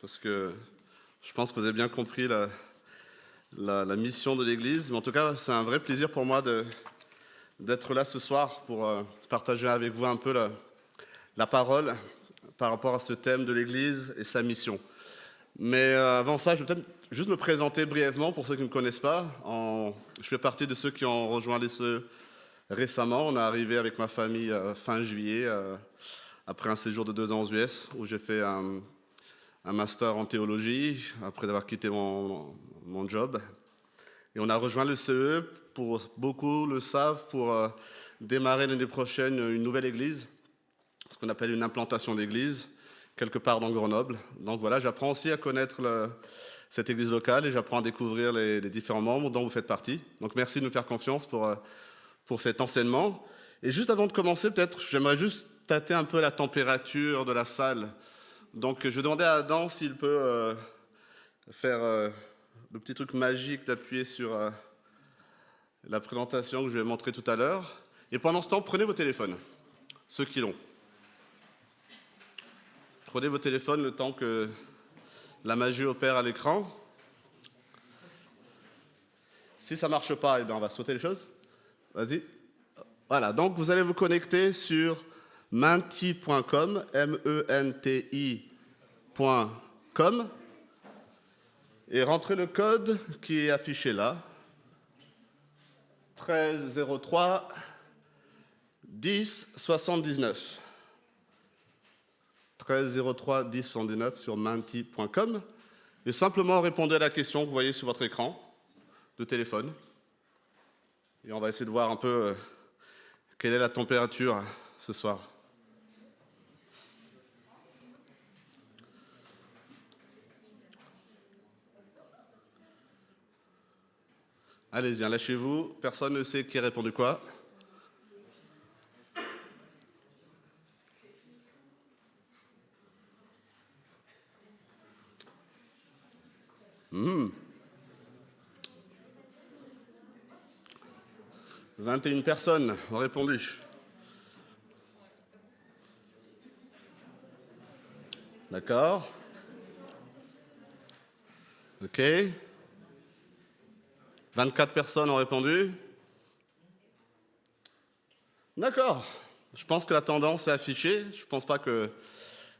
parce que je pense que vous avez bien compris la mission de l'Église. Mais en tout cas, c'est un vrai plaisir pour moi d'être là ce soir pour partager avec vous un peu la parole par rapport à ce thème de l'Église et sa mission. Mais avant ça, je vais peut-être juste me présenter brièvement pour ceux qui ne me connaissent pas. Je fais partie de ceux qui ont rejoint l'ESE récemment. On est arrivé avec ma famille fin juillet, après un séjour de 2 ans aux US, où j'ai fait un master en théologie, après avoir quitté mon job. Et on a rejoint le CE, pour beaucoup le savent, pour démarrer l'année prochaine une nouvelle église, ce qu'on appelle une implantation d'église, quelque part dans Grenoble. Donc voilà, j'apprends aussi à connaître cette église locale et j'apprends à découvrir les différents membres dont vous faites partie. Donc merci de nous faire confiance pour cet enseignement. Et juste avant de commencer, peut-être, j'aimerais juste tâter un peu la température de la salle. Donc je vais demander à Adam s'il peut faire le petit truc magique d'appuyer sur la présentation que je vais montrer tout à l'heure. Et pendant ce temps, prenez vos téléphones, ceux qui l'ont. Prenez vos téléphones le temps que la magie opère à l'écran. Si ça ne marche pas, eh bien on va sauter les choses. Vas-y. Voilà, donc vous allez vous connecter sur menti.com, menti.com, et rentrez le code qui est affiché là, 1303 10 79. 1303 10 79 sur menti.com, et simplement répondez à la question que vous voyez sur votre écran de téléphone. Et on va essayer de voir un peu quelle est la température ce soir. Allez-y, lâchez-vous. Personne ne sait qui a répondu quoi. Mmh. 21 personnes ont répondu. D'accord. OK. 24 personnes ont répondu. D'accord. Je pense que la tendance est affichée. Je ne pense pas que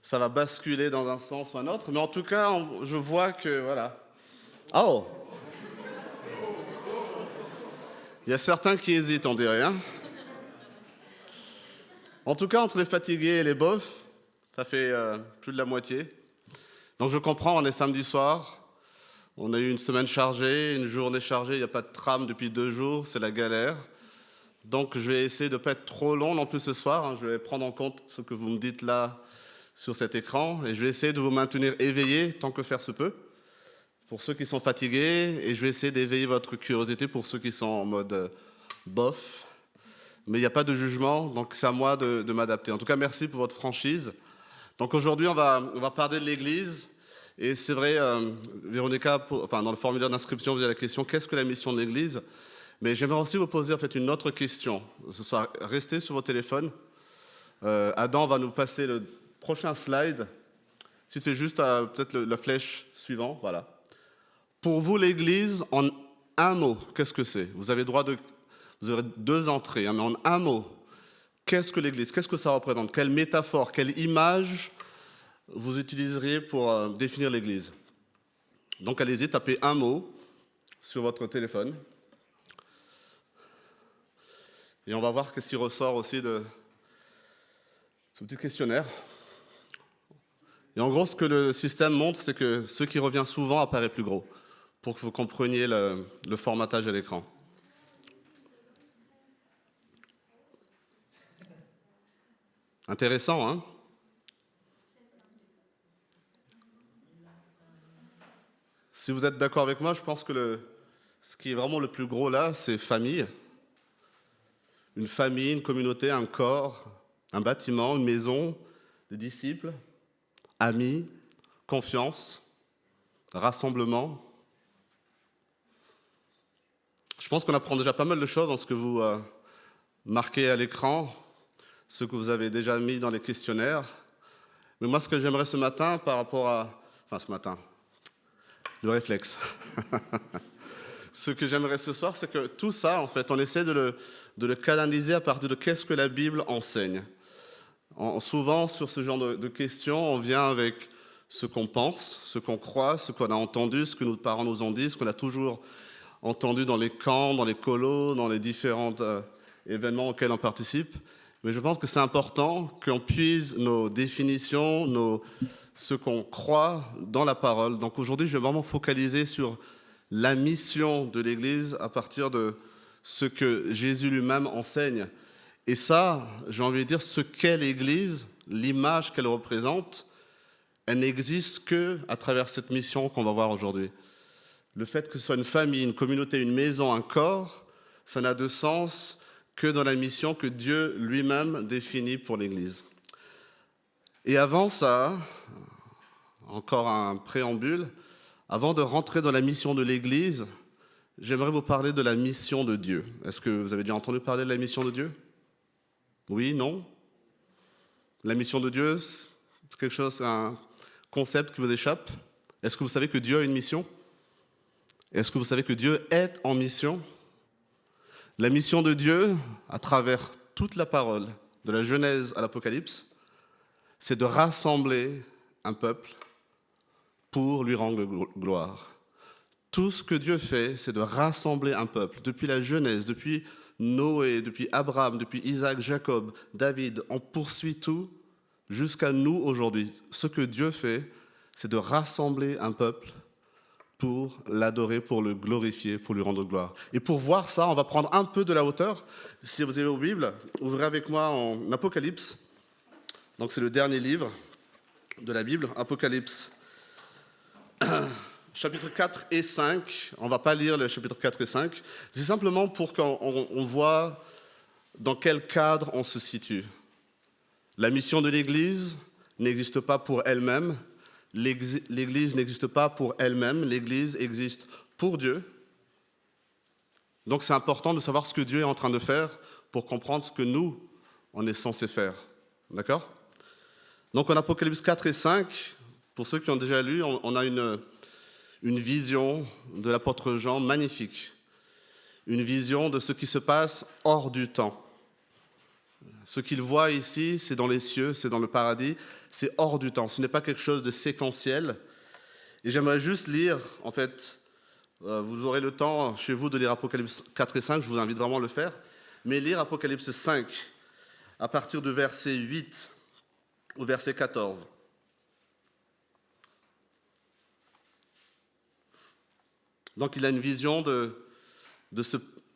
ça va basculer dans un sens ou un autre. Mais en tout cas, je vois que, voilà. Oh! Il y a certains qui hésitent, on dirait. Hein, en tout cas, entre les fatigués et les bofs, ça fait plus de la moitié. Donc je comprends, on est samedi soir. On a eu une semaine chargée, une journée chargée. Il n'y a pas de tram depuis 2 jours. C'est la galère. Donc je vais essayer de ne pas être trop long non plus ce soir. Hein. Je vais prendre en compte ce que vous me dites là sur cet écran. Et je vais essayer de vous maintenir éveillés tant que faire se peut, pour ceux qui sont fatigués, et je vais essayer d'éveiller votre curiosité pour ceux qui sont en mode bof. Mais il n'y a pas de jugement, donc c'est à moi de m'adapter. En tout cas, merci pour votre franchise. Donc aujourd'hui, on va parler de l'Église. Et c'est vrai, Véronica, dans le formulaire d'inscription, vous avez la question « Qu'est-ce que la mission de l'Église ?» Mais j'aimerais aussi vous poser en fait une autre question. Ce soir, restez sur vos téléphones. Adam va nous passer le prochain slide. Si tu fais juste peut-être la flèche suivante, voilà. Pour vous, l'Église, en un mot, qu'est-ce que c'est? Vous aurez 2 entrées, hein, mais en un mot, qu'est-ce que l'Église? Qu'est-ce que ça représente? Quelle métaphore, quelle image vous utiliseriez pour définir l'Église? Donc allez-y, tapez un mot sur votre téléphone. Et on va voir qu'est-ce qui ressort aussi de ce petit questionnaire. Et en gros, ce que le système montre, c'est que ce qui revient souvent apparaît plus gros, pour que vous compreniez le formatage à l'écran. Intéressant, hein? Si vous êtes d'accord avec moi, je pense que ce qui est vraiment le plus gros là, c'est famille. Une famille, une communauté, un corps, un bâtiment, une maison, des disciples, amis, confiance, rassemblement. Je pense qu'on apprend déjà pas mal de choses dans ce que vous marquez à l'écran, ce que vous avez déjà mis dans les questionnaires. Mais moi, ce que j'aimerais ce matin, par rapport à Enfin, ce matin. Le réflexe. Ce que j'aimerais ce soir, c'est que tout ça, en fait, on essaie de le canaliser à partir de qu'est-ce que la Bible enseigne. Souvent, sur ce genre de questions, on vient avec ce qu'on pense, ce qu'on croit, ce qu'on a entendu, ce que nos parents nous ont dit, ce qu'on a toujours entendu dans les camps, dans les colos, dans les différents événements auxquels on participe. Mais je pense que c'est important qu'on puise nos définitions, ce qu'on croit dans la parole. Donc aujourd'hui, je vais vraiment focaliser sur la mission de l'Église à partir de ce que Jésus lui-même enseigne. Et ça, j'ai envie de dire, ce qu'est l'Église, l'image qu'elle représente, elle n'existe qu'à travers cette mission qu'on va voir aujourd'hui. Le fait que ce soit une famille, une communauté, une maison, un corps, ça n'a de sens que dans la mission que Dieu lui-même définit pour l'Église. Et avant ça, encore un préambule, avant de rentrer dans la mission de l'Église, j'aimerais vous parler de la mission de Dieu. Est-ce que vous avez déjà entendu parler de la mission de Dieu ? Oui, non ? La mission de Dieu, c'est quelque chose, un concept qui vous échappe ? Est-ce que vous savez que Dieu a une mission ? Est-ce que vous savez que Dieu est en mission ? La mission de Dieu, à travers toute la parole, de la Genèse à l'Apocalypse, c'est de rassembler un peuple pour lui rendre gloire. Tout ce que Dieu fait, c'est de rassembler un peuple. Depuis la Genèse, depuis Noé, depuis Abraham, depuis Isaac, Jacob, David, on poursuit tout jusqu'à nous aujourd'hui. Ce que Dieu fait, c'est de rassembler un peuple pour l'adorer, pour le glorifier, pour lui rendre gloire. Et pour voir ça, on va prendre un peu de la hauteur. Si vous avez vos Bibles, ouvrez avec moi en Apocalypse. Donc c'est le dernier livre de la Bible, Apocalypse, chapitre 4 et 5. On ne va pas lire les chapitres 4 et 5. C'est simplement pour qu'on voit dans quel cadre on se situe. La mission de l'Église n'existe pas pour elle-même. L'Église n'existe pas pour elle-même, l'Église existe pour Dieu. Donc c'est important de savoir ce que Dieu est en train de faire pour comprendre ce que nous, on est censé faire. D'accord ? Donc en Apocalypse 4 et 5, pour ceux qui ont déjà lu, on a une vision de l'apôtre Jean magnifique. Une vision de ce qui se passe hors du temps. Ce qu'il voit ici, c'est dans les cieux, c'est dans le paradis, c'est hors du temps. Ce n'est pas quelque chose de séquentiel. Et j'aimerais juste lire, en fait, vous aurez le temps chez vous de lire Apocalypse 4 et 5, je vous invite vraiment à le faire, mais lire Apocalypse 5 à partir du verset 8 au verset 14. Donc il a une vision de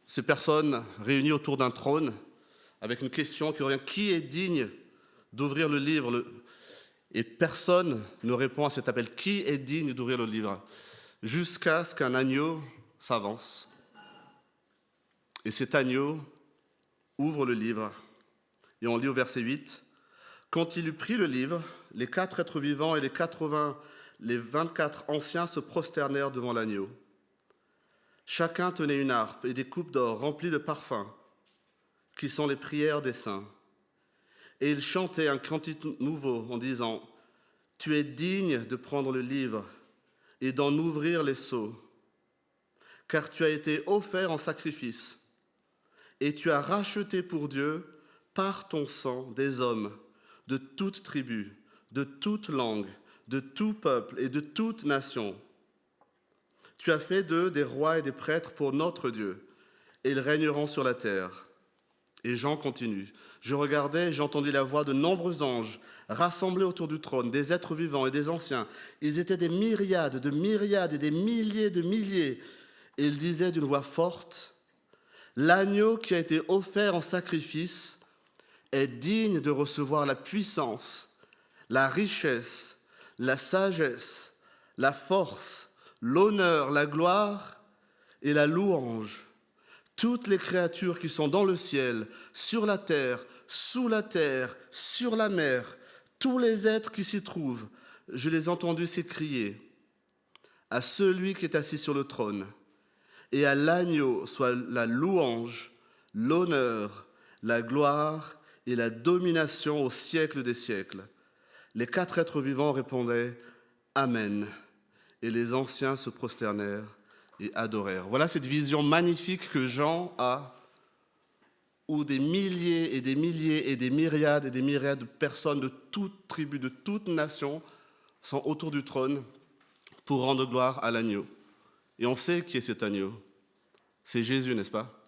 ces personnes réunies autour d'un trône, avec une question qui revient, qui est digne d'ouvrir le livre ? Et personne ne répond à cet appel. Qui est digne d'ouvrir le livre ? Jusqu'à ce qu'un agneau s'avance. Et cet agneau ouvre le livre. Et on lit au verset 8. Quand il eut pris le livre, les 4 êtres vivants et les 24 anciens se prosternèrent devant l'agneau. Chacun tenait une harpe et des coupes d'or remplies de parfums, qui sont les prières des saints. Et il chantait un cantique nouveau en disant « Tu es digne de prendre le livre et d'en ouvrir les sceaux, car tu as été offert en sacrifice, et tu as racheté pour Dieu par ton sang des hommes de toute tribu, de toute langue, de tout peuple et de toute nation. Tu as fait d'eux des rois et des prêtres pour notre Dieu, et ils régneront sur la terre. » Et Jean continue. Je regardais et j'entendis la voix de nombreux anges rassemblés autour du trône, des êtres vivants et des anciens. Ils étaient des myriades et des milliers de milliers. Et ils disaient d'une voix forte, « L'agneau qui a été offert en sacrifice est digne de recevoir la puissance, la richesse, la sagesse, la force, l'honneur, la gloire et la louange. Toutes les créatures qui sont dans le ciel, sur la terre, sous la terre, sur la mer, tous les êtres qui s'y trouvent, je les ai entendus s'écrier à celui qui est assis sur le trône et à l'agneau soit la louange, l'honneur, la gloire et la domination au siècle des siècles. Les 4 êtres vivants répondaient Amen. Et les anciens se prosternèrent et adorèrent. Voilà cette vision magnifique que Jean a, où des milliers et des milliers et des myriades de personnes de toute tribu, de toute nation sont autour du trône pour rendre gloire à l'agneau. Et on sait qui est cet agneau. C'est Jésus, n'est-ce pas?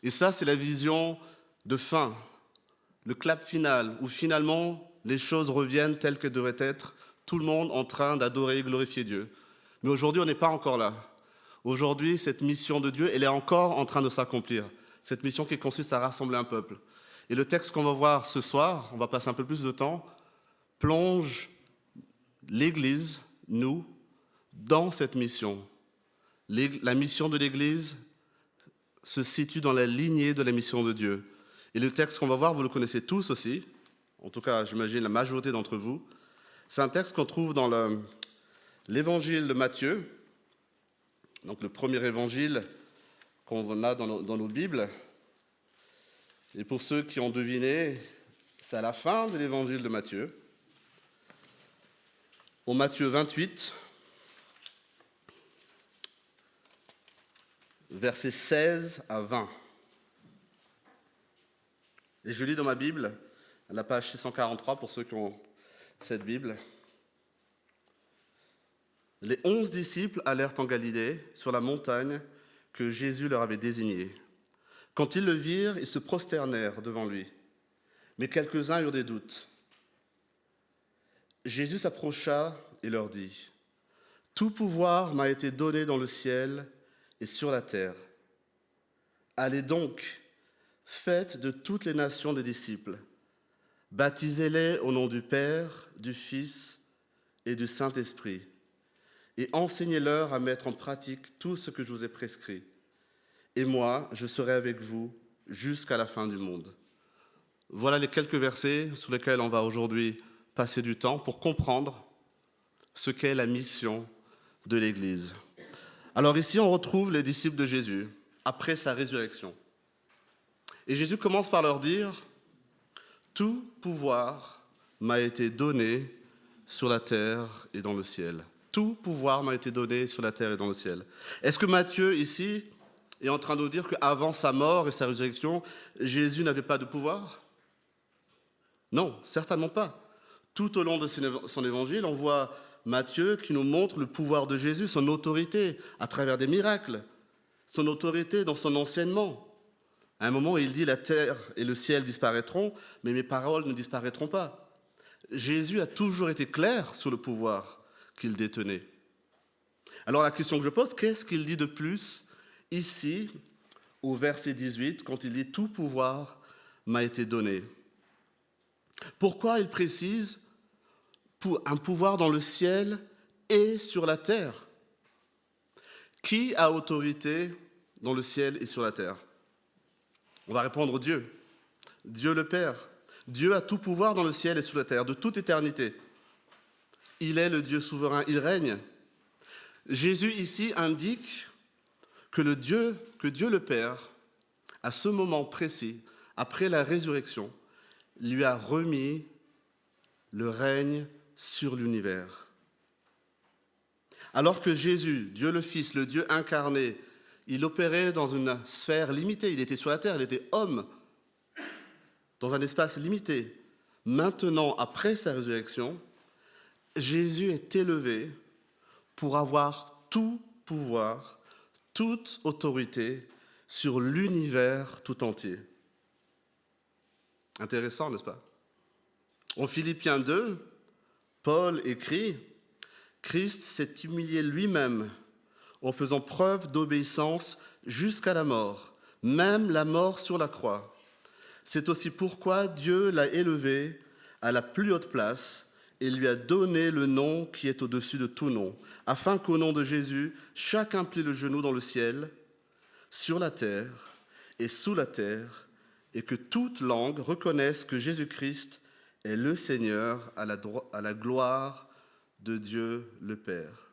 Et ça, c'est la vision de fin, le clap final, où finalement les choses reviennent telles qu'elles devraient être, tout le monde en train d'adorer et glorifier Dieu. Mais aujourd'hui, on n'est pas encore là. Aujourd'hui, cette mission de Dieu, elle est encore en train de s'accomplir. Cette mission qui consiste à rassembler un peuple. Et le texte qu'on va voir ce soir, on va passer un peu plus de temps, plonge l'Église, nous, dans cette mission. La mission de l'Église se situe dans la lignée de la mission de Dieu. Et le texte qu'on va voir, vous le connaissez tous aussi, en tout cas, j'imagine la majorité d'entre vous. C'est un texte qu'on trouve dans l'évangile de Matthieu, donc le premier évangile qu'on a dans nos Bibles. Et pour ceux qui ont deviné, c'est à la fin de l'évangile de Matthieu, au Matthieu 28, versets 16 à 20. Et je lis dans ma Bible, à la page 643, pour ceux qui ont cette Bible. Les 11 disciples allèrent en Galilée, sur la montagne que Jésus leur avait désignée. Quand ils le virent, ils se prosternèrent devant lui. Mais quelques-uns eurent des doutes. Jésus s'approcha et leur dit : « Tout pouvoir m'a été donné dans le ciel et sur la terre. Allez donc, faites de toutes les nations des disciples. Baptisez-les au nom du Père, du Fils et du Saint-Esprit, et enseignez-leur à mettre en pratique tout ce que je vous ai prescrit. Et moi, je serai avec vous jusqu'à la fin du monde. » Voilà les quelques versets sur lesquels on va aujourd'hui passer du temps pour comprendre ce qu'est la mission de l'Église. Alors ici, on retrouve les disciples de Jésus après sa résurrection. Et Jésus commence par leur dire : « Tout pouvoir m'a été donné sur la terre et dans le ciel. » Tout pouvoir m'a été donné sur la terre et dans le ciel. Est-ce que Matthieu, ici, est en train de nous dire qu'avant sa mort et sa résurrection, Jésus n'avait pas de pouvoir ? Non, certainement pas. Tout au long de son évangile, on voit Matthieu qui nous montre le pouvoir de Jésus, son autorité à travers des miracles, son autorité dans son enseignement. À un moment, il dit : « La terre et le ciel disparaîtront, mais mes paroles ne disparaîtront pas. » Jésus a toujours été clair sur le pouvoir qu'il détenait. Alors la question que je pose, qu'est-ce qu'il dit de plus ici, au verset 18, quand il dit « Tout pouvoir m'a été donné ». Pourquoi il précise un pouvoir dans le ciel et sur la terre ? Qui a autorité dans le ciel et sur la terre ? On va répondre Dieu. Dieu le Père. Dieu a tout pouvoir dans le ciel et sur la terre, de toute éternité. Il est le Dieu souverain, il règne. Jésus ici indique que Dieu le Père, à ce moment précis, après la résurrection, lui a remis le règne sur l'univers. Alors que Jésus, Dieu le Fils, le Dieu incarné, il opérait dans une sphère limitée, il était sur la terre, il était homme, dans un espace limité. Maintenant, après sa résurrection, Jésus est élevé pour avoir tout pouvoir, toute autorité sur l'univers tout entier. Intéressant, n'est-ce pas ? En Philippiens 2, Paul écrit : « Christ s'est humilié lui-même en faisant preuve d'obéissance jusqu'à la mort, même la mort sur la croix. C'est aussi pourquoi Dieu l'a élevé à la plus haute place et lui a donné le nom qui est au-dessus de tout nom, afin qu'au nom de Jésus, chacun plie le genou dans le ciel, sur la terre et sous la terre, et que toute langue reconnaisse que Jésus-Christ est le Seigneur à la gloire de Dieu le Père. »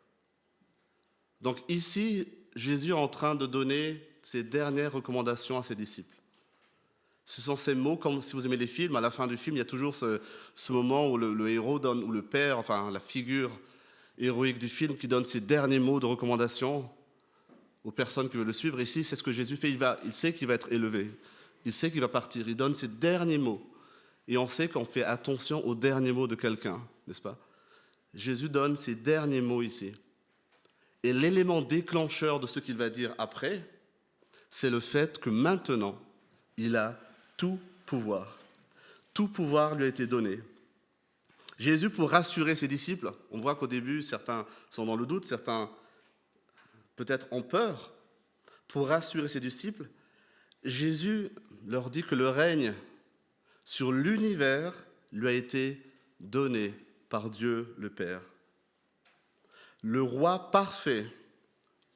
Donc ici, Jésus est en train de donner ses dernières recommandations à ses disciples. Ce sont ces mots, comme si vous aimez les films, à la fin du film, il y a toujours ce moment où le héros donne, ou le père, enfin la figure, héroïque du film qui donne ses derniers mots de recommandation aux personnes qui veulent le suivre. Ici, c'est ce que Jésus fait. Il sait qu'il va être élevé. Il sait qu'il va partir. Il donne ses derniers mots. Et on sait qu'on fait attention aux derniers mots de quelqu'un, n'est-ce pas? Jésus donne ses derniers mots ici. Et l'élément déclencheur de ce qu'il va dire après, c'est le fait que maintenant, il a tout pouvoir. Tout pouvoir lui a été donné. Jésus, pour rassurer ses disciples, on voit qu'au début, certains sont dans le doute, certains peut-être ont peur. Pour rassurer ses disciples, Jésus leur dit que le règne sur l'univers lui a été donné par Dieu le Père. Le roi parfait,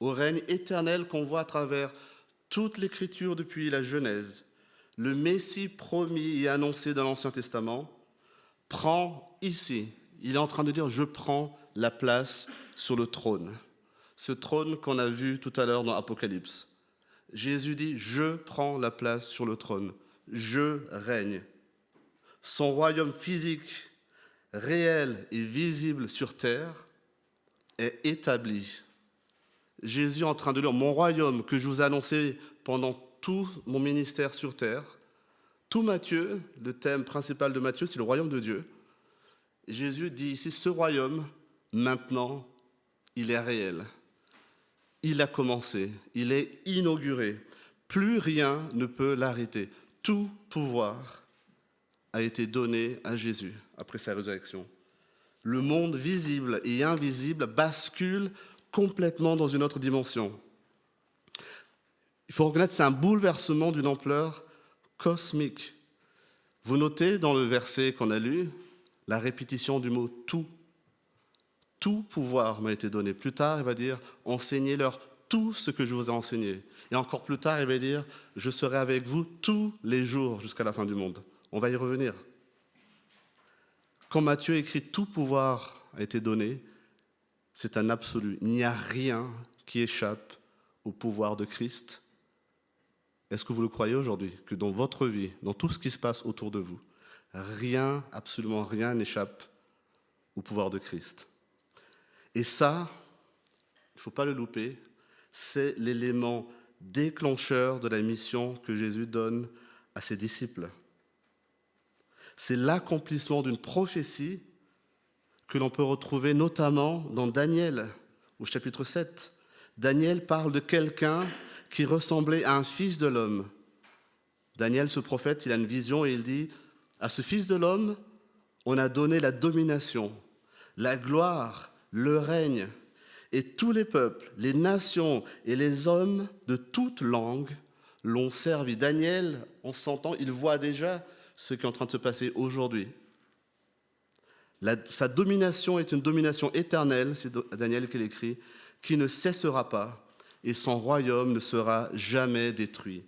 au règne éternel qu'on voit à travers toute l'Écriture depuis la Genèse, le Messie promis et annoncé dans l'Ancien Testament, prend ici, il est en train de dire « je prends la place sur le trône ». Ce trône qu'on a vu tout à l'heure dans Apocalypse. Jésus dit « je prends la place sur le trône, je règne ». Son royaume physique, réel et visible sur terre est établi. Jésus est en train de dire « mon royaume que je vous ai annoncé pendant tout mon ministère sur terre », tout Matthieu, le thème principal de Matthieu, c'est le royaume de Dieu. Et Jésus dit ici, ce royaume, maintenant, il est réel. Il a commencé, il est inauguré. Plus rien ne peut l'arrêter. Tout pouvoir a été donné à Jésus après sa résurrection. Le monde visible et invisible bascule complètement dans une autre dimension. Il faut reconnaître que c'est un bouleversement d'une ampleur cosmique. Vous notez dans le verset qu'on a lu la répétition du mot « tout ». Tout pouvoir m'a été donné. Plus tard, il va dire « enseignez-leur tout ce que je vous ai enseigné ». Et encore plus tard, il va dire « je serai avec vous tous les jours jusqu'à la fin du monde ». On va y revenir. Quand Matthieu écrit « tout pouvoir a été donné », c'est un absolu. Il n'y a rien qui échappe au pouvoir de Christ. Est-ce que vous le croyez aujourd'hui, que dans votre vie, dans tout ce qui se passe autour de vous, rien, absolument rien n'échappe au pouvoir de Christ? Et ça, il ne faut pas le louper, c'est l'élément déclencheur de la mission que Jésus donne à ses disciples. C'est l'accomplissement d'une prophétie que l'on peut retrouver notamment dans Daniel, au chapitre 7. Daniel parle de quelqu'un qui ressemblait à un fils de l'homme. Daniel, ce prophète, il a une vision et il dit « à ce fils de l'homme, on a donné la domination, la gloire, le règne, et tous les peuples, les nations et les hommes de toute langue l'ont servi. » Daniel, on s'entend, il voit déjà ce qui est en train de se passer aujourd'hui. Sa domination est une domination éternelle, c'est Daniel qui l'écrit, qui ne cessera pas, et son royaume ne sera jamais détruit.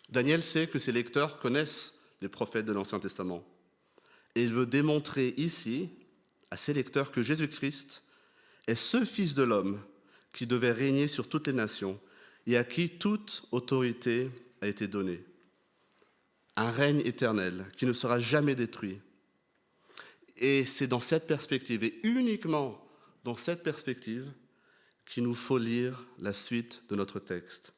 Daniel sait que ses lecteurs connaissent les prophètes de l'Ancien Testament. Et il veut démontrer ici, à ses lecteurs, que Jésus-Christ est ce Fils de l'homme qui devait régner sur toutes les nations et à qui toute autorité a été donnée. Un règne éternel qui ne sera jamais détruit. Et c'est dans cette perspective, et uniquement dans cette perspective, qu'il nous faut lire la suite de notre texte.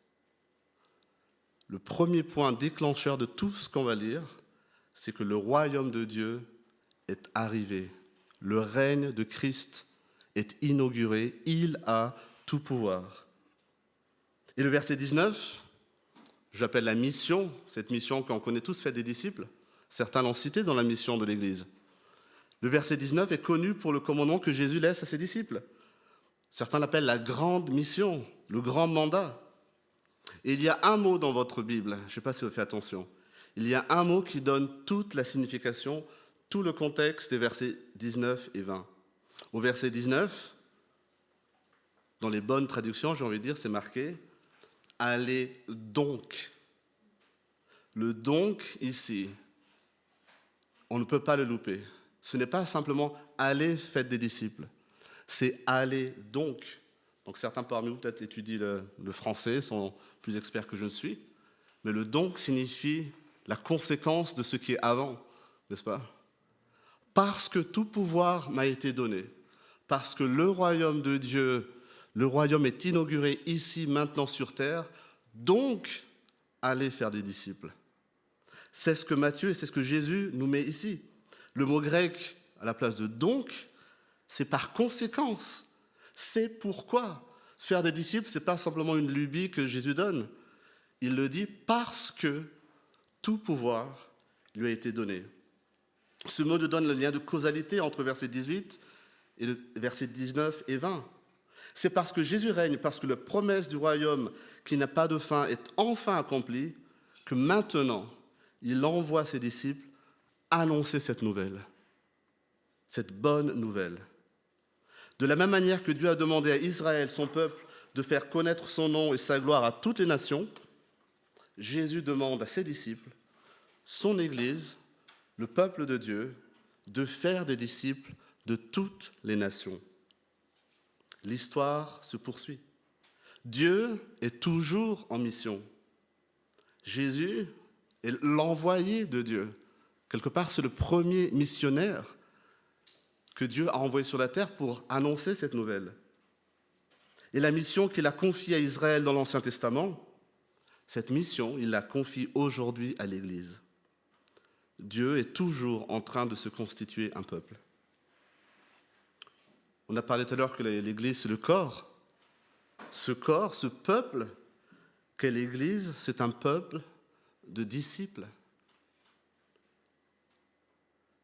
Le premier point déclencheur de tout ce qu'on va lire, c'est que le royaume de Dieu est arrivé. Le règne de Christ est inauguré. Il a tout pouvoir. Et le verset 19, j'appelle la mission, cette mission qu'on connaît tous, faite des disciples. Certains l'ont cité dans la mission de l'Église. Le verset 19 est connu pour le commandement que Jésus laisse à ses disciples. Certains l'appellent la grande mission, le grand mandat. Et il y a un mot dans votre Bible, je ne sais pas si vous faites attention, il y a un mot qui donne toute la signification, tout le contexte des versets 19 et 20. Au verset 19, dans les bonnes traductions, j'ai envie de dire, c'est marqué « Allez donc ». Le donc ici, on ne peut pas le louper. Ce n'est pas simplement « allez, faites des disciples ». C'est « allez donc ». Donc certains parmi vous peut-être étudient le français, sont plus experts que je ne suis. Mais le donc signifie la conséquence de ce qui est avant, n'est-ce pas? Parce que tout pouvoir m'a été donné, parce que le royaume de Dieu, le royaume est inauguré ici, maintenant sur terre, donc allez faire des disciples. C'est ce que Matthieu et c'est ce que Jésus nous met ici. Le mot grec à la place de donc, c'est par conséquence. C'est pourquoi. Faire des disciples, ce n'est pas simplement une lubie que Jésus donne. Il le dit parce que tout pouvoir lui a été donné. Ce mot nous donne le lien de causalité entre verset 18 et versets 19 et 20. C'est parce que Jésus règne, parce que la promesse du royaume qui n'a pas de fin est enfin accomplie, que maintenant, il envoie ses disciples annoncer cette nouvelle, cette bonne nouvelle. De la même manière que Dieu a demandé à Israël, son peuple, de faire connaître son nom et sa gloire à toutes les nations, Jésus demande à ses disciples, son Église, le peuple de Dieu, de faire des disciples de toutes les nations. L'histoire se poursuit. Dieu est toujours en mission. Jésus est l'envoyé de Dieu. Quelque part, c'est le premier missionnaire que Dieu a envoyé sur la terre pour annoncer cette nouvelle. Et la mission qu'il a confiée à Israël dans l'Ancien Testament, cette mission, il la confie aujourd'hui à l'Église. Dieu est toujours en train de se constituer un peuple. On a parlé tout à l'heure que l'Église, c'est le corps. Ce corps, ce peuple qu'est l'Église, c'est un peuple de disciples.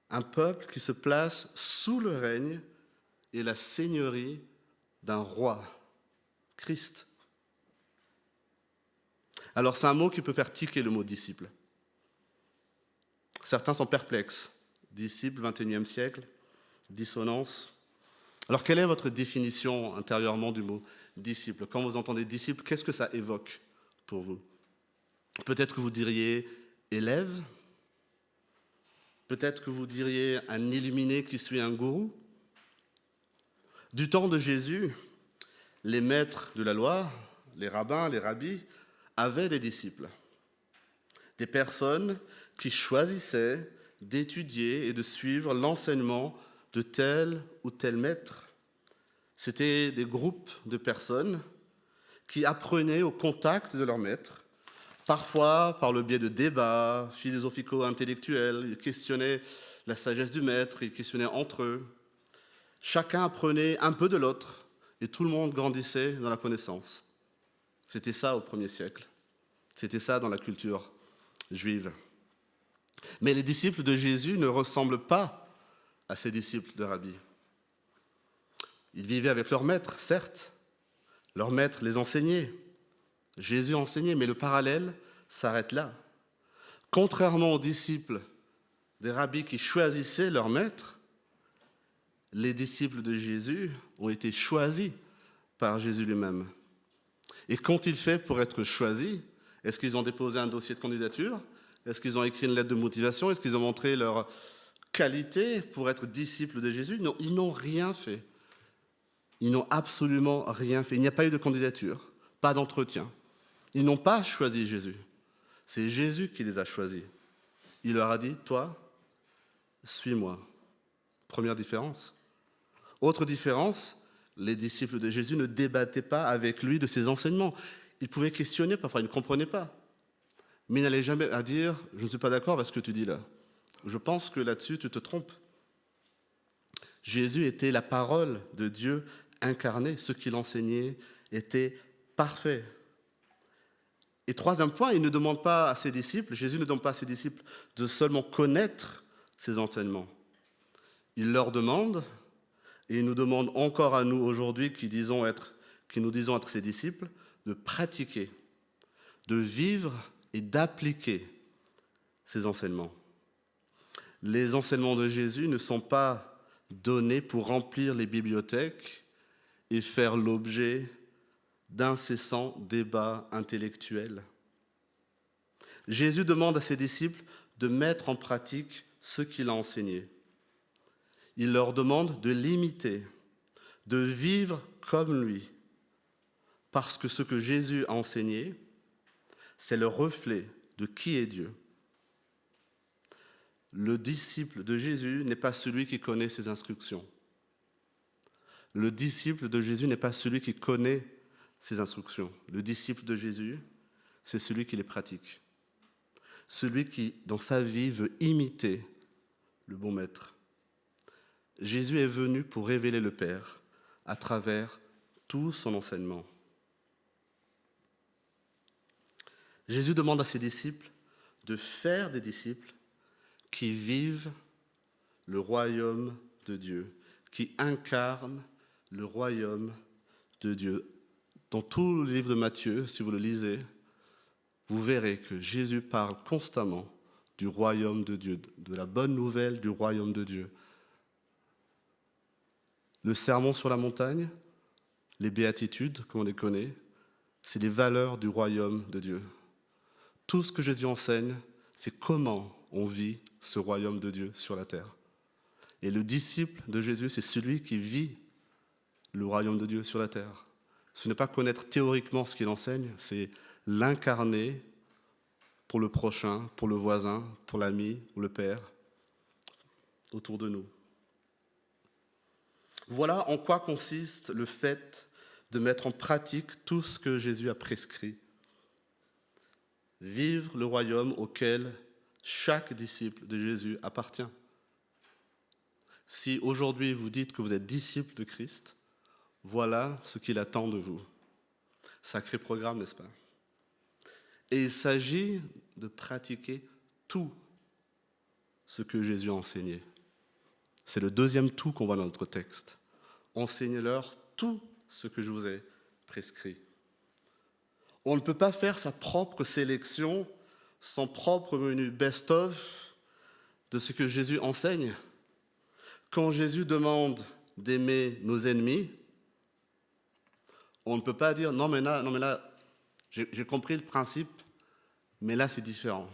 Un peuple qui se place sous le règne et la seigneurie d'un roi, Christ. Alors c'est un mot qui peut faire tiquer le mot disciple. Certains sont perplexes. Disciple, 21e siècle, dissonance. Alors quelle est votre définition intérieurement du mot disciple? Quand vous entendez disciple, qu'est-ce que ça évoque pour vous? Peut-être que vous diriez élève. Peut-être que vous diriez un illuminé qui suit un gourou. Du temps de Jésus, les maîtres de la loi, les rabbins, les rabbis, avaient des disciples. Des personnes qui choisissaient d'étudier et de suivre l'enseignement de tel ou tel maître. C'était des groupes de personnes qui apprenaient au contact de leur maître, parfois par le biais de débats philosophico-intellectuels. Ils questionnaient la sagesse du maître, ils questionnaient entre eux. Chacun apprenait un peu de l'autre et tout le monde grandissait dans la connaissance. C'était ça au 1er siècle. C'était ça dans la culture juive. Mais les disciples de Jésus ne ressemblent pas à ces disciples de Rabbi. Ils vivaient avec leur maître, certes. Leur maître les enseignait. Jésus enseignait, mais le parallèle s'arrête là. Contrairement aux disciples des rabbis qui choisissaient leur maître, les disciples de Jésus ont été choisis par Jésus lui-même. Et qu'ont-ils fait pour être choisis? Est-ce qu'ils ont déposé un dossier de candidature? Est-ce qu'ils ont écrit une lettre de motivation? Est-ce qu'ils ont montré leur qualité pour être disciples de Jésus? Non, ils n'ont rien fait. Ils n'ont absolument rien fait. Il n'y a pas eu de candidature, pas d'entretien. Ils n'ont pas choisi Jésus. C'est Jésus qui les a choisis. Il leur a dit, toi, suis-moi. Première différence. Autre différence, les disciples de Jésus ne débattaient pas avec lui de ses enseignements. Ils pouvaient questionner, parfois ils ne comprenaient pas. Mais ils n'allaient jamais à dire, je ne suis pas d'accord avec ce que tu dis là. Je pense que là-dessus, tu te trompes. Jésus était la parole de Dieu incarnée. Ce qu'il enseignait était parfait. Et troisième point, il ne demande pas à ses disciples, Jésus ne demande pas à ses disciples de seulement connaître ses enseignements. Il leur demande, et il nous demande encore à nous aujourd'hui qui nous disons être ses disciples, de pratiquer, de vivre et d'appliquer ces enseignements. Les enseignements de Jésus ne sont pas donnés pour remplir les bibliothèques et faire l'objet d'incessants débats intellectuels. Jésus demande à ses disciples de mettre en pratique ce qu'il a enseigné. Il leur demande de l'imiter, de vivre comme lui, parce que ce que Jésus a enseigné, c'est le reflet de qui est Dieu. le disciple de Jésus n'est pas celui qui connaît ses instructions. Le disciple de Jésus n'est pas celui qui connaît ses instructions. Le disciple de Jésus, c'est celui qui les pratique. Celui qui, dans sa vie, veut imiter le bon maître. Jésus est venu pour révéler le Père à travers tout son enseignement. Jésus demande à ses disciples de faire des disciples qui vivent le royaume de Dieu, qui incarnent le royaume de Dieu. Dans tout le livre de Matthieu, si vous le lisez, vous verrez que Jésus parle constamment du royaume de Dieu, de la bonne nouvelle du royaume de Dieu. Le sermon sur la montagne, les béatitudes, comme on les connaît, c'est les valeurs du royaume de Dieu. Tout ce que Jésus enseigne, c'est comment on vit ce royaume de Dieu sur la terre. Et le disciple de Jésus, c'est celui qui vit le royaume de Dieu sur la terre. Ce n'est pas connaître théoriquement ce qu'il enseigne, c'est l'incarner pour le prochain, pour le voisin, pour l'ami, pour le père, autour de nous. Voilà en quoi consiste le fait de mettre en pratique tout ce que Jésus a prescrit. Vivre le royaume auquel chaque disciple de Jésus appartient. Si aujourd'hui vous dites que vous êtes disciple de Christ, voilà ce qu'il attend de vous. Sacré programme, n'est-ce pas? Et il s'agit de pratiquer tout ce que Jésus a enseigné. C'est le deuxième tout qu'on voit dans notre texte. Enseignez-leur tout ce que je vous ai prescrit. On ne peut pas faire sa propre sélection, son propre menu best-of de ce que Jésus enseigne. Quand Jésus demande d'aimer nos ennemis, on ne peut pas dire non mais là, j'ai compris le principe, mais là c'est différent.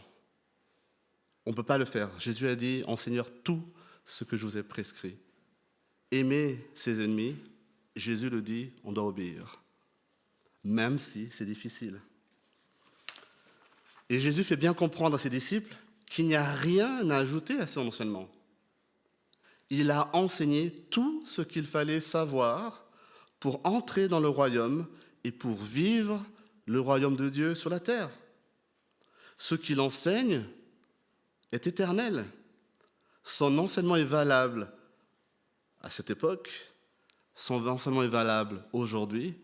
On ne peut pas le faire. Jésus a dit, enseignez-leur tout ce que je vous ai prescrit. Aimer ses ennemis, Jésus le dit, on doit obéir. Même si c'est difficile. Et Jésus fait bien comprendre à ses disciples qu'il n'y a rien à ajouter à son enseignement. Il a enseigné tout ce qu'il fallait savoir pour entrer dans le royaume et pour vivre le royaume de Dieu sur la terre. Ce qu'il enseigne est éternel. Son enseignement est valable à cette époque, son enseignement est valable aujourd'hui.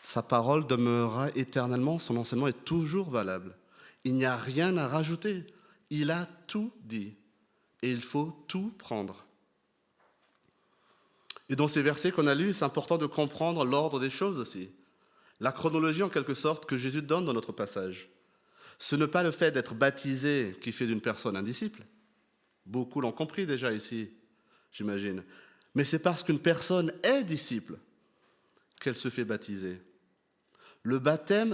Sa parole demeurera éternellement, son enseignement est toujours valable. Il n'y a rien à rajouter. Il a tout dit. Et il faut tout prendre. Et dans ces versets qu'on a lus, c'est important de comprendre l'ordre des choses aussi. La chronologie, en quelque sorte, que Jésus donne dans notre passage. Ce n'est pas le fait d'être baptisé qui fait d'une personne un disciple. Beaucoup l'ont compris déjà ici, j'imagine. Mais c'est parce qu'une personne est disciple qu'elle se fait baptiser. Le baptême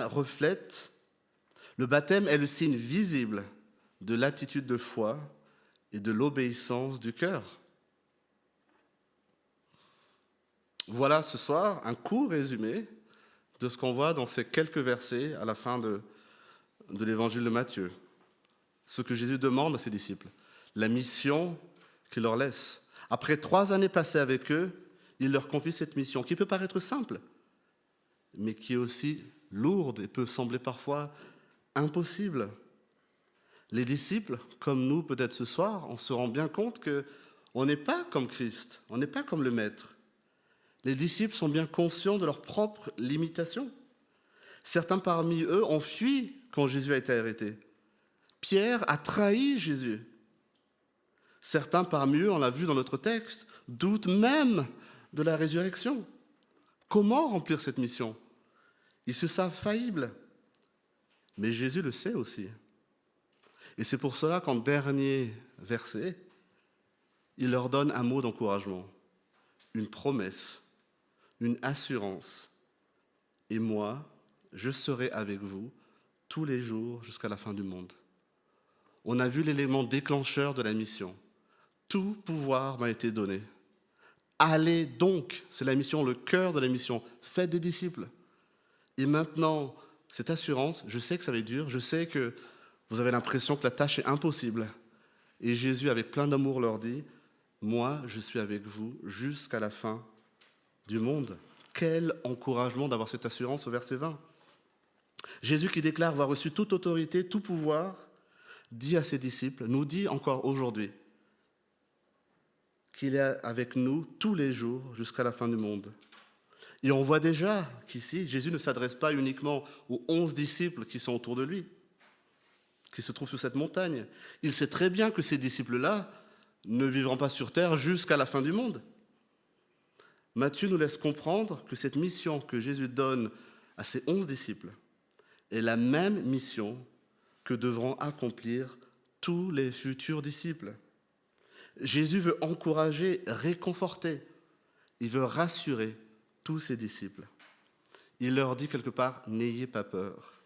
est le signe visible de l'attitude de foi et de l'obéissance du cœur. Voilà ce soir un court résumé de ce qu'on voit dans ces quelques versets à la fin de l'évangile de Matthieu. Ce que Jésus demande à ses disciples, la mission qu'il leur laisse. Après 3 années passées avec eux, il leur confie cette mission qui peut paraître simple, mais qui est aussi lourde et peut sembler parfois impossible. Les disciples, comme nous peut-être ce soir, on se rend bien compte qu'on n'est pas comme Christ, on n'est pas comme le Maître. Les disciples sont bien conscients de leurs propres limitations. Certains parmi eux ont fui quand Jésus a été arrêté. Pierre a trahi Jésus. Certains parmi eux, on l'a vu dans notre texte, doutent même de la résurrection. Comment remplir cette mission? Ils se savent faillibles. Mais Jésus le sait aussi. Et c'est pour cela qu'en dernier verset, il leur donne un mot d'encouragement, une promesse, une assurance. Et moi, je serai avec vous tous les jours jusqu'à la fin du monde. On a vu l'élément déclencheur de la mission. Tout pouvoir m'a été donné. Allez donc, c'est la mission, le cœur de la mission. Faites des disciples. Et maintenant, cette assurance, je sais que ça va être dur, je sais que vous avez l'impression que la tâche est impossible, Et Jésus, avec plein d'amour, leur dit, « Moi, je suis avec vous jusqu'à la fin du monde. » Quel encouragement d'avoir cette assurance au verset 20. Jésus qui déclare avoir reçu toute autorité, tout pouvoir, dit à ses disciples, nous dit encore aujourd'hui qu'il est avec nous tous les jours jusqu'à la fin du monde. Et on voit déjà qu'ici, Jésus ne s'adresse pas uniquement aux 11 disciples qui sont autour de lui, qui se trouvent sur cette montagne. Il sait très bien que ces disciples-là ne vivront pas sur terre jusqu'à la fin du monde. Matthieu nous laisse comprendre que cette mission que Jésus donne à ses 11 disciples est la même mission que devront accomplir tous les futurs disciples. Jésus veut encourager, réconforter, il veut rassurer tous ses disciples. Il leur dit quelque part, n'ayez pas peur,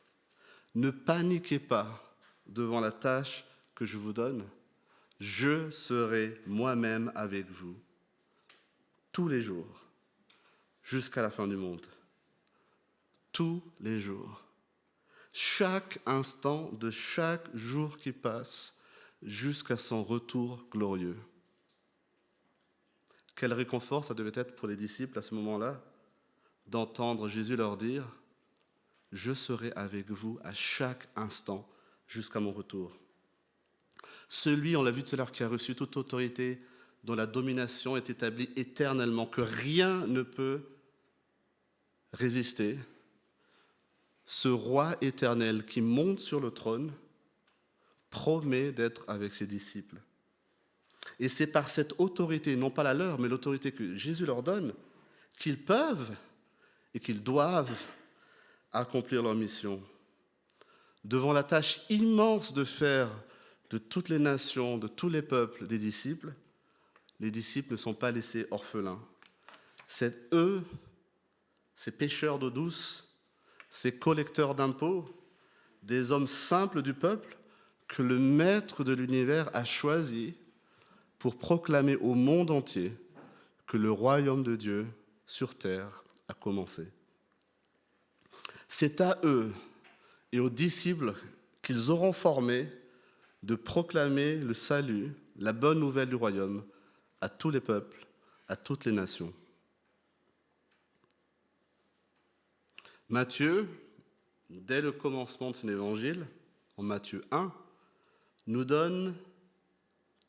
ne paniquez pas devant la tâche que je vous donne, je serai moi-même avec vous tous les jours, jusqu'à la fin du monde. Tous les jours. Chaque instant de chaque jour qui passe, jusqu'à son retour glorieux. Quel réconfort ça devait être pour les disciples à ce moment-là, d'entendre Jésus leur dire « Je serai avec vous à chaque instant, jusqu'à mon retour ». Celui, on l'a vu tout à l'heure, qui a reçu toute autorité, dont la domination est établie éternellement, que rien ne peut résister, ce roi éternel qui monte sur le trône promet d'être avec ses disciples. Et c'est par cette autorité, non pas la leur, mais l'autorité que Jésus leur donne, qu'ils peuvent et qu'ils doivent accomplir leur mission. Devant la tâche immense de faire de toutes les nations, de tous les peuples des disciples, les disciples ne sont pas laissés orphelins. C'est eux, ces pêcheurs d'eau douce, ces collecteurs d'impôts, des hommes simples du peuple que le Maître de l'univers a choisi pour proclamer au monde entier que le royaume de Dieu sur terre a commencé. C'est à eux et aux disciples qu'ils auront formés de proclamer le salut, la bonne nouvelle du royaume à tous les peuples, à toutes les nations. Matthieu, dès le commencement de son évangile, en Matthieu 1, nous donne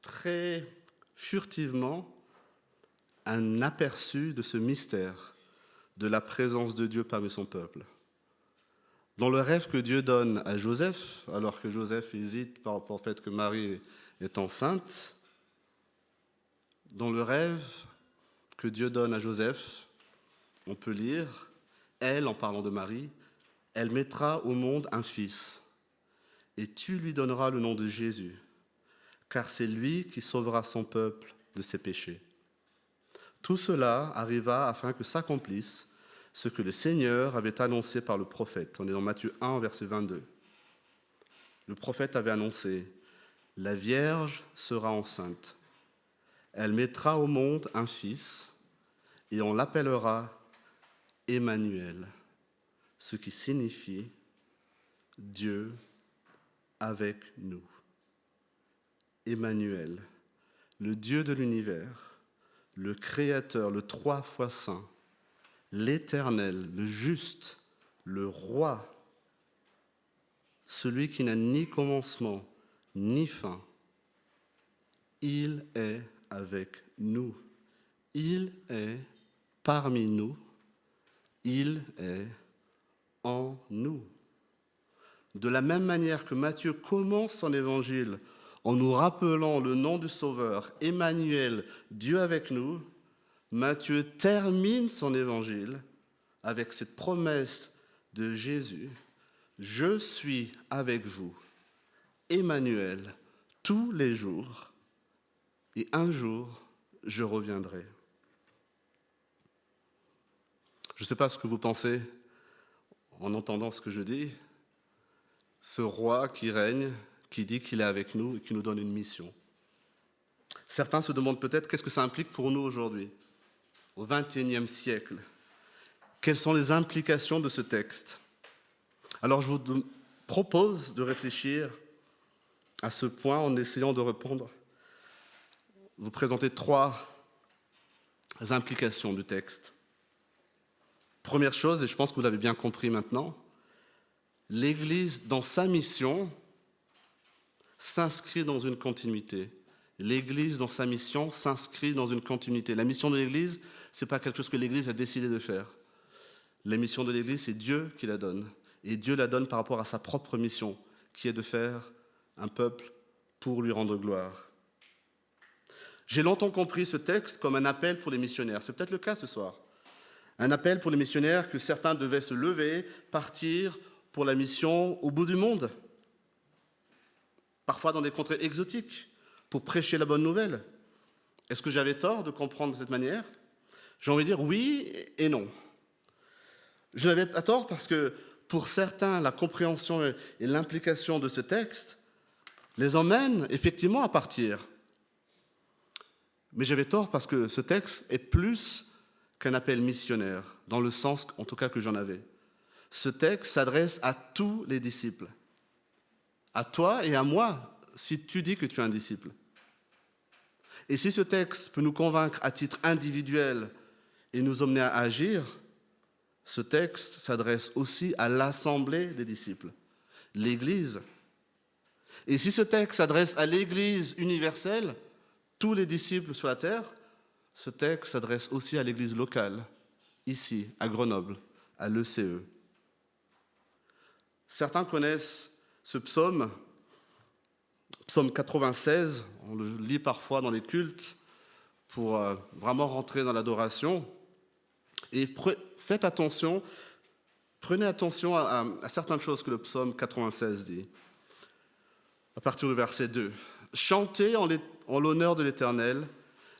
très furtivement un aperçu de ce mystère de la présence de Dieu parmi son peuple. Dans le rêve que Dieu donne à Joseph, alors que Joseph hésite par rapport au fait que Marie est enceinte, dans le rêve que Dieu donne à Joseph, on peut lire, elle, en parlant de Marie, elle mettra au monde un fils, et tu lui donneras le nom de Jésus, car c'est lui qui sauvera son peuple de ses péchés. Tout cela arriva afin que s'accomplisse ce que le Seigneur avait annoncé par le prophète. On est dans Matthieu 1, verset 22. Le prophète avait annoncé « La Vierge sera enceinte. Elle mettra au monde un fils et on l'appellera Emmanuel, ce qui signifie Dieu avec nous. » Emmanuel, le Dieu de l'univers, le Créateur, le 3 fois saint, l'Éternel, le juste, le Roi, celui qui n'a ni commencement ni fin, il est avec nous. Il est parmi nous. Il est en nous. De la même manière que Matthieu commence son évangile en nous rappelant le nom du Sauveur, Emmanuel, Dieu avec nous, Matthieu termine son évangile avec cette promesse de Jésus, « Je suis avec vous, Emmanuel, tous les jours, et un jour, je reviendrai. » Je ne sais pas ce que vous pensez en entendant ce que je dis. Ce roi qui règne, qui dit qu'il est avec nous et qui nous donne une mission. Certains se demandent peut-être qu'est-ce que ça implique pour nous aujourd'hui, au XXIe siècle. Quelles sont les implications de ce texte? Alors je vous propose de réfléchir à ce point en essayant de répondre, vous présenter 3 implications du texte. Première chose, et je pense que vous l'avez bien compris maintenant, l'Église, dans sa mission, s'inscrit dans une continuité. L'Église, dans sa mission, s'inscrit dans une continuité. La mission de l'Église, ce n'est pas quelque chose que l'Église a décidé de faire. La mission de l'Église, c'est Dieu qui la donne. Et Dieu la donne par rapport à sa propre mission, qui est de faire un peuple pour lui rendre gloire. J'ai longtemps compris ce texte comme un appel pour les missionnaires. C'est peut-être le cas ce soir. Un appel pour les missionnaires que certains devaient se lever, partir pour la mission au bout du monde. Parfois dans des contrées exotiques, pour prêcher la bonne nouvelle. Est-ce que j'avais tort de comprendre de cette manière? J'ai envie de dire oui et non. Je n'avais pas tort parce que pour certains, la compréhension et l'implication de ce texte les emmène effectivement à partir. Mais j'avais tort parce que ce texte est plus qu'un appel missionnaire, dans le sens en tout cas que j'en avais. Ce texte s'adresse à tous les disciples. À toi et à moi, si tu dis que tu es un disciple. Et si ce texte peut nous convaincre à titre individuel et nous emmener à agir, ce texte s'adresse aussi à l'assemblée des disciples, l'Église. Et si ce texte s'adresse à l'Église universelle, tous les disciples sur la terre, ce texte s'adresse aussi à l'Église locale, ici, à Grenoble, à l'ECE. Certains connaissent ce psaume, psaume 96, on le lit parfois dans les cultes pour vraiment rentrer dans l'adoration. Et faites attention, prenez attention à certaines choses que le psaume 96 dit. À partir du verset 2. Chantez en l'honneur de l'Éternel,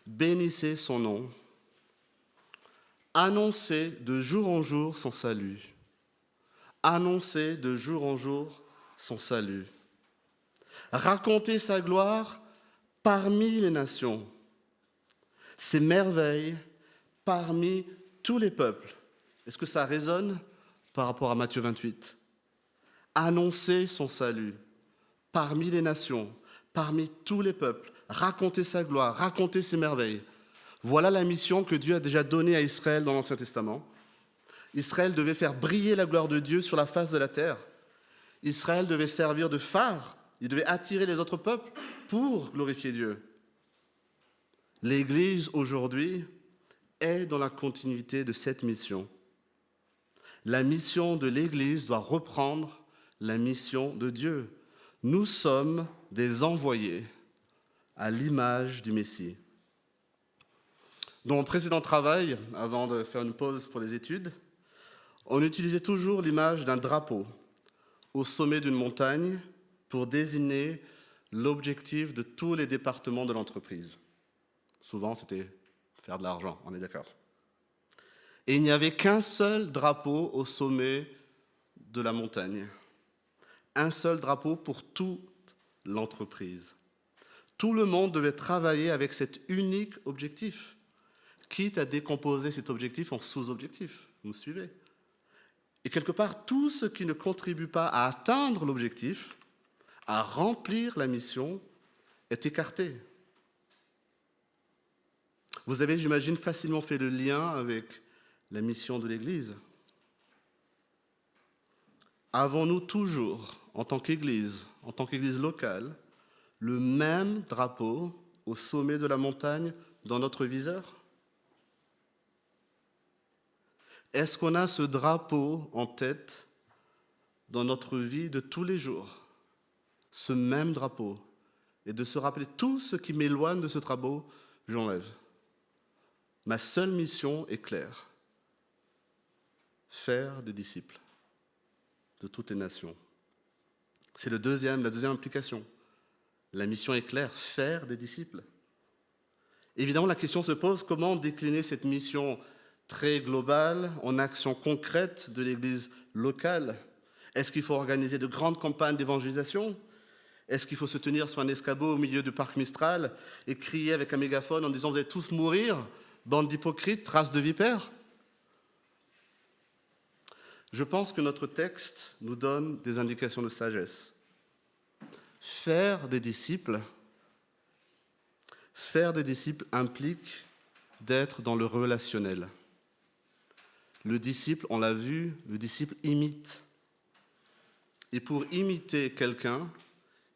bénissez son nom, annoncez de jour en jour son salut. Annoncez de jour en jour son salut. Racontez sa gloire parmi les nations, ses merveilles parmi tous les peuples. Est-ce que ça résonne par rapport à Matthieu 28? Annoncez son salut parmi les nations, parmi tous les peuples. Racontez sa gloire, racontez ses merveilles. Voilà la mission que Dieu a déjà donnée à Israël dans l'Ancien Testament. Israël devait faire briller la gloire de Dieu sur la face de la terre. Israël devait servir de phare. Il devait attirer les autres peuples pour glorifier Dieu. L'Église, aujourd'hui, est dans la continuité de cette mission. La mission de l'Église doit reprendre la mission de Dieu. Nous sommes des envoyés à l'image du Messie. Dans mon précédent travail, avant de faire une pause pour les études, on utilisait toujours l'image d'un drapeau au sommet d'une montagne pour désigner l'objectif de tous les départements de l'entreprise. Souvent, c'était faire de l'argent, on est d'accord. Et il n'y avait qu'un seul drapeau au sommet de la montagne. Un seul drapeau pour toute l'entreprise. Tout le monde devait travailler avec cet unique objectif, quitte à décomposer cet objectif en sous-objectifs. Vous me suivez? Et quelque part, tout ce qui ne contribue pas à atteindre l'objectif, à remplir la mission, est écarté. Vous avez, j'imagine, facilement fait le lien avec la mission de l'Église. Avons-nous toujours, en tant qu'Église locale, le même drapeau au sommet de la montagne dans notre viseur? Est-ce qu'on a ce drapeau en tête dans notre vie de tous les jours? Ce même drapeau. Et de se rappeler tout ce qui m'éloigne de ce drapeau, j'enlève. Ma seule mission est claire. Faire des disciples de toutes les nations. C'est la deuxième implication. La mission est claire, faire des disciples. Évidemment, la question se pose, comment décliner cette mission très globale en actions concrètes de l'Église locale? Est-ce qu'il faut organiser de grandes campagnes d'évangélisation? Est-ce qu'il faut se tenir sur un escabeau au milieu du parc Mistral et crier avec un mégaphone en disant « Vous allez tous mourir, bande d'hypocrites, race de vipères » ? Je pense que notre texte nous donne des indications de sagesse. Faire des disciples implique d'être dans le relationnel. Le disciple, on l'a vu, le disciple imite. Et pour imiter quelqu'un,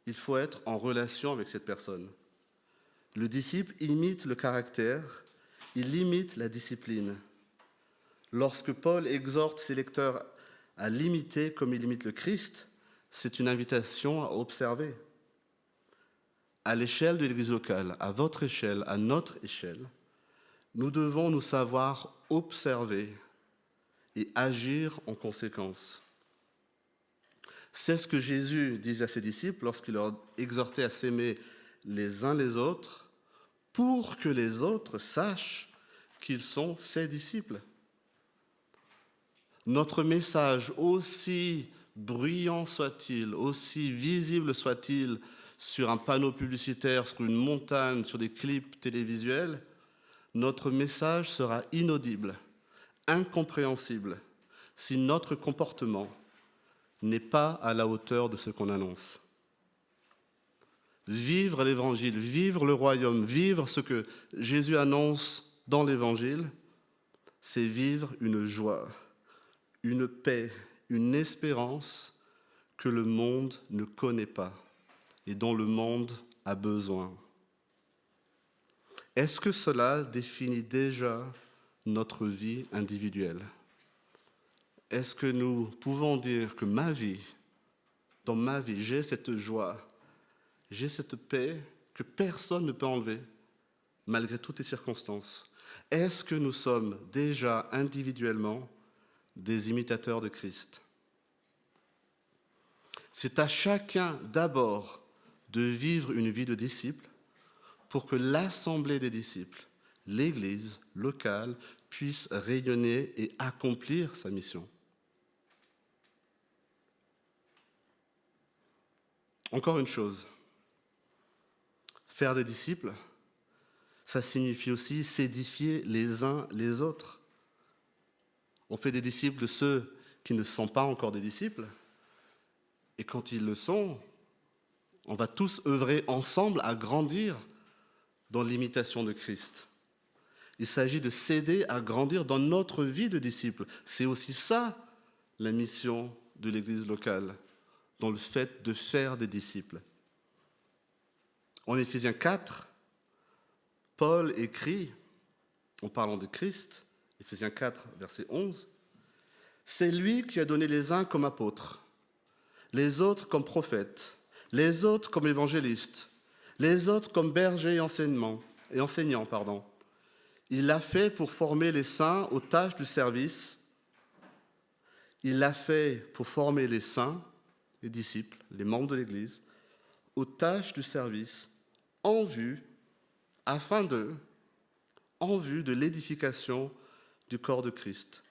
il faut être en relation avec cette personne. Le disciple imite le caractère, il imite la discipline. Lorsque Paul exhorte ses lecteurs à l'imiter comme il imite le Christ, c'est une invitation à observer. À l'échelle de l'Église locale, à votre échelle, à notre échelle, nous devons nous savoir observer et agir en conséquence. C'est ce que Jésus disait à ses disciples lorsqu'il leur exhortait à s'aimer les uns les autres pour que les autres sachent qu'ils sont ses disciples. Notre message, aussi bruyant soit-il, aussi visible soit-il sur un panneau publicitaire, sur une montagne, sur des clips télévisuels, notre message sera inaudible, incompréhensible, si notre comportement n'est pas à la hauteur de ce qu'on annonce. Vivre l'évangile, vivre le royaume, vivre ce que Jésus annonce dans l'évangile, c'est vivre une joie, une paix, une espérance que le monde ne connaît pas et dont le monde a besoin. Est-ce que cela définit déjà notre vie individuelle? Est-ce que nous pouvons dire que dans ma vie, j'ai cette joie, j'ai cette paix que personne ne peut enlever, malgré toutes les circonstances? Est-ce que nous sommes déjà individuellement des imitateurs de Christ? C'est à chacun d'abord de vivre une vie de disciple pour que l'assemblée des disciples, l'Église locale, puisse rayonner et accomplir sa mission. Encore une chose, faire des disciples, ça signifie aussi s'édifier les uns les autres. On fait des disciples de ceux qui ne sont pas encore des disciples, et quand ils le sont, on va tous œuvrer ensemble à grandir dans l'imitation de Christ. Il s'agit de s'aider à grandir dans notre vie de disciples. C'est aussi ça, la mission de l'Église locale, dans le fait de faire des disciples. En Éphésiens 4, Paul écrit, en parlant de Christ, Éphésiens 4, verset 11, « C'est lui qui a donné les uns comme apôtres, les autres comme prophètes, les autres comme évangélistes, les autres comme bergers et enseignants. Il l'a fait pour former les saints aux tâches du service. Il l'a fait pour former les saints, les disciples, les membres de l'Église, aux tâches du service en vue de l'édification du corps de Christ,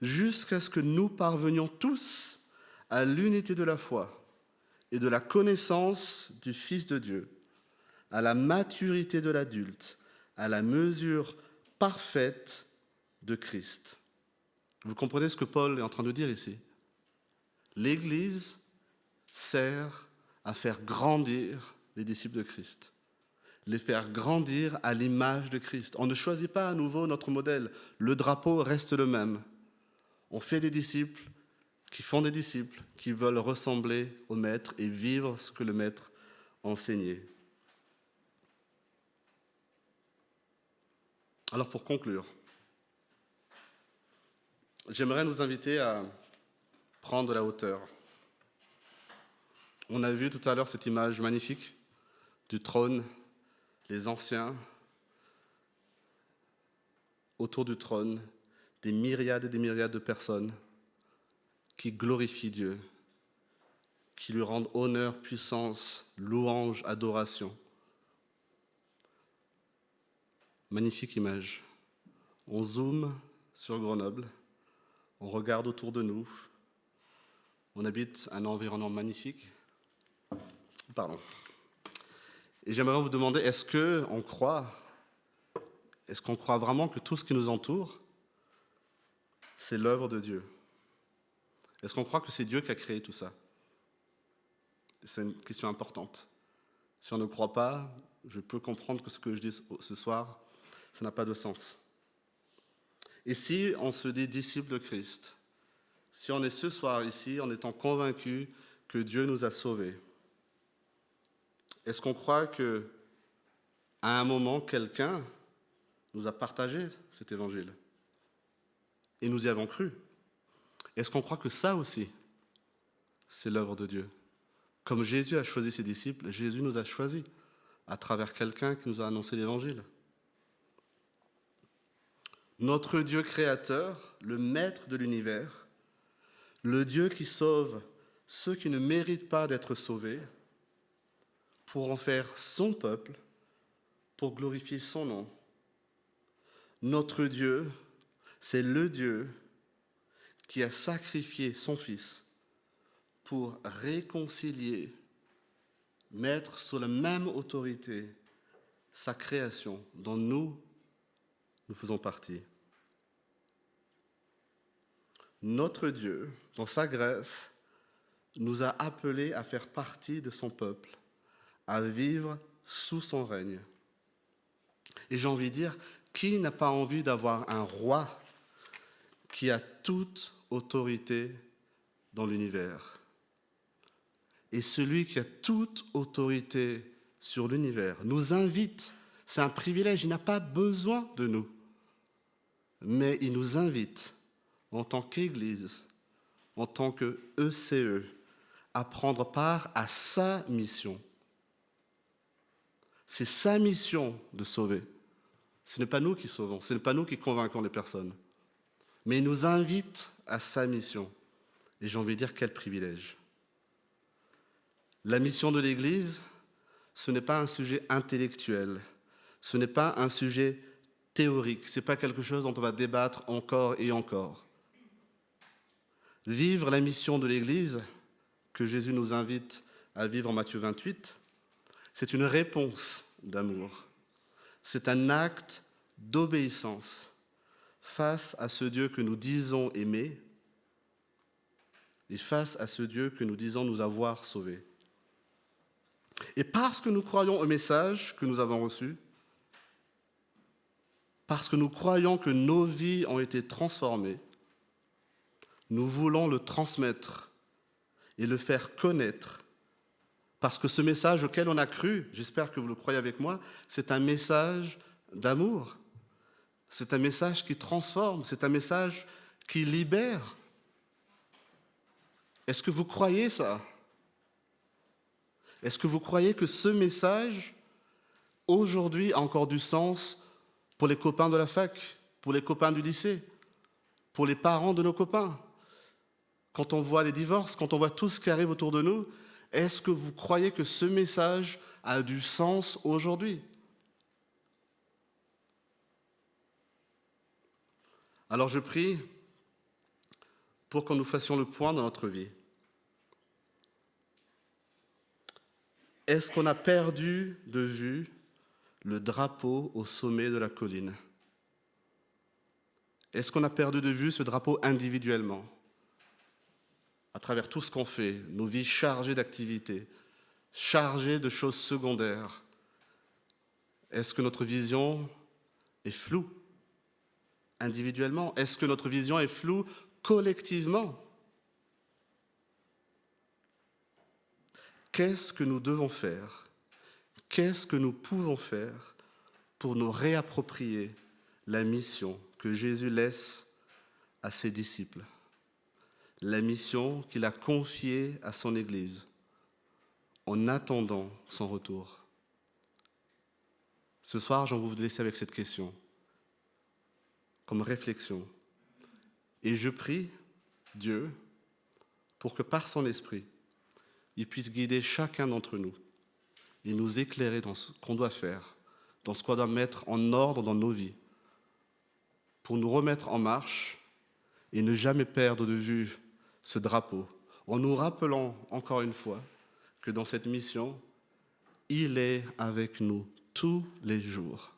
jusqu'à ce que nous parvenions tous à l'unité de la foi et de la connaissance du Fils de Dieu, à la maturité de l'adulte, à la mesure parfaite de Christ. » Vous comprenez ce que Paul est en train de dire ici? L'Église sert à faire grandir les disciples de Christ, les faire grandir à l'image de Christ. On ne choisit pas à nouveau notre modèle, le drapeau reste le même. On fait des disciples qui font des disciples, qui veulent ressembler au Maître et vivre ce que le Maître enseignait. Alors pour conclure, j'aimerais nous inviter à prendre de la hauteur. On a vu tout à l'heure cette image magnifique du trône, les anciens autour du trône, des myriades et des myriades de personnes qui glorifient Dieu, qui lui rendent honneur, puissance, louange, adoration. Magnifique image. On zoome sur Grenoble, on regarde autour de nous, on habite un environnement magnifique. Et j'aimerais vous demander, est-ce qu'on croit vraiment que tout ce qui nous entoure, c'est l'œuvre de Dieu? Est-ce qu'on croit que c'est Dieu qui a créé tout ça? c'est une question importante. Si on ne croit pas, je peux comprendre que ce que je dis ce soir, ça n'a pas de sens. Et si on se dit disciple de Christ, si on est ce soir ici en étant convaincu que Dieu nous a sauvés, est-ce qu'on croit qu'à un moment, quelqu'un nous a partagé cet évangile et nous y avons cru? Est-ce qu'on croit que ça aussi, c'est l'œuvre de Dieu? Comme Jésus a choisi ses disciples, Jésus nous a choisis à travers quelqu'un qui nous a annoncé l'évangile. Notre Dieu créateur, le maître de l'univers, le Dieu qui sauve ceux qui ne méritent pas d'être sauvés, pour en faire son peuple, pour glorifier son nom. Notre Dieu, c'est le Dieu qui a sacrifié son Fils pour réconcilier, mettre sous la même autorité sa création dont nous faisons partie. Notre Dieu, dans sa grâce, nous a appelés à faire partie de son peuple, à vivre sous son règne. Et j'ai envie de dire, qui n'a pas envie d'avoir un roi qui a toute autorité dans l'univers? Et celui qui a toute autorité sur l'univers nous invite, c'est un privilège, il n'a pas besoin de nous, mais il nous invite en tant qu'Église, en tant que ECE, à prendre part à sa mission. C'est sa mission de sauver. Ce n'est pas nous qui sauvons, ce n'est pas nous qui convainquons les personnes. Mais il nous invite à sa mission. Et j'ai envie de dire, quel privilège. La mission de l'Église, ce n'est pas un sujet intellectuel, ce n'est pas un sujet théorique, ce n'est pas quelque chose dont on va débattre encore et encore. Vivre la mission de l'Église, que Jésus nous invite à vivre en Matthieu 28, c'est une réponse d'amour. C'est un acte d'obéissance face à ce Dieu que nous disons aimer et face à ce Dieu que nous disons nous avoir sauvés. Et parce que nous croyons au message que nous avons reçu, parce que nous croyons que nos vies ont été transformées, nous voulons le transmettre et le faire connaître. Parce que ce message auquel on a cru, j'espère que vous le croyez avec moi, c'est un message d'amour. C'est un message qui transforme, c'est un message qui libère. Est-ce que vous croyez ça? Est-ce que vous croyez que ce message, aujourd'hui, a encore du sens pour les copains de la fac, pour les copains du lycée, pour les parents de nos copains? Quand on voit les divorces, quand on voit tout ce qui arrive autour de nous, est-ce que vous croyez que ce message a du sens aujourd'hui? Alors je prie pour que nous fassions le point dans notre vie. Est-ce qu'on a perdu de vue le drapeau au sommet de la colline? Est-ce qu'on a perdu de vue ce drapeau individuellement, à travers tout ce qu'on fait, nos vies chargées d'activités, chargées de choses secondaires? Est-ce que notre vision est floue individuellement? Est-ce que notre vision est floue collectivement? Qu'est-ce que nous devons faire? Qu'est-ce que nous pouvons faire pour nous réapproprier la mission que Jésus laisse à ses disciples? La mission qu'il a confiée à son Église en attendant son retour. Ce soir, j'ai envie de vous laisser avec cette question, comme réflexion. Et je prie Dieu pour que par son esprit, il puisse guider chacun d'entre nous et nous éclairer dans ce qu'on doit faire, dans ce qu'on doit mettre en ordre dans nos vies, pour nous remettre en marche et ne jamais perdre de vue ce drapeau, en nous rappelant encore une fois que dans cette mission, il est avec nous tous les jours,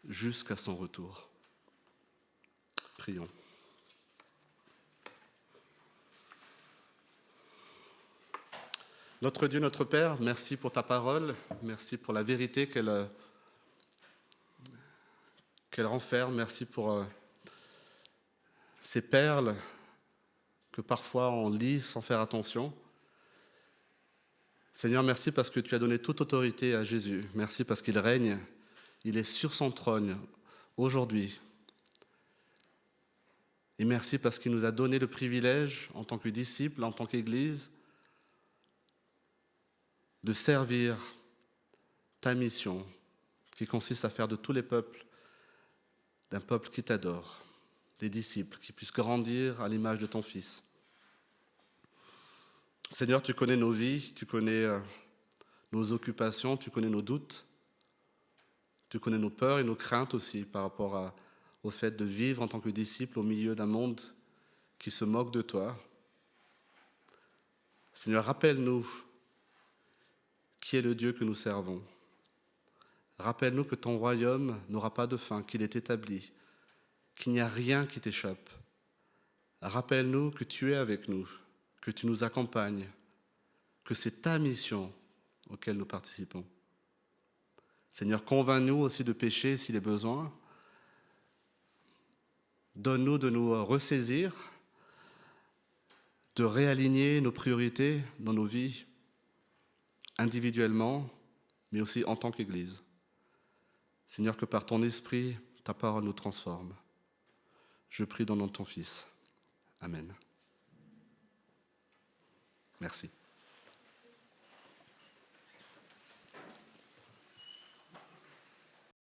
jusqu'à son retour. Prions. Notre Dieu, notre Père, merci pour ta parole, merci pour la vérité qu'elle renferme, merci pour ces perles que parfois on lit sans faire attention. Seigneur, merci parce que tu as donné toute autorité à Jésus. Merci parce qu'il règne, il est sur son trône aujourd'hui. Et merci parce qu'il nous a donné le privilège, en tant que disciples, en tant qu'Église, de servir ta mission, qui consiste à faire de tous les peuples d'un peuple qui t'adore, des disciples qui puissent grandir à l'image de ton Fils. Seigneur, tu connais nos vies, tu connais nos occupations, tu connais nos doutes, tu connais nos peurs et nos craintes aussi par rapport au fait de vivre en tant que disciple au milieu d'un monde qui se moque de toi. Seigneur, rappelle-nous qui est le Dieu que nous servons. Rappelle-nous que ton royaume n'aura pas de fin, qu'il est établi, qu'il n'y a rien qui t'échappe. Rappelle-nous que tu es avec nous, que tu nous accompagnes, que c'est ta mission auquel nous participons. Seigneur, convainc-nous aussi de pécher s'il est besoin. Donne-nous de nous ressaisir, de réaligner nos priorités dans nos vies, individuellement, mais aussi en tant qu'Église. Seigneur, que par ton esprit, ta parole nous transforme. Je prie dans le nom de ton Fils. Amen. Merci.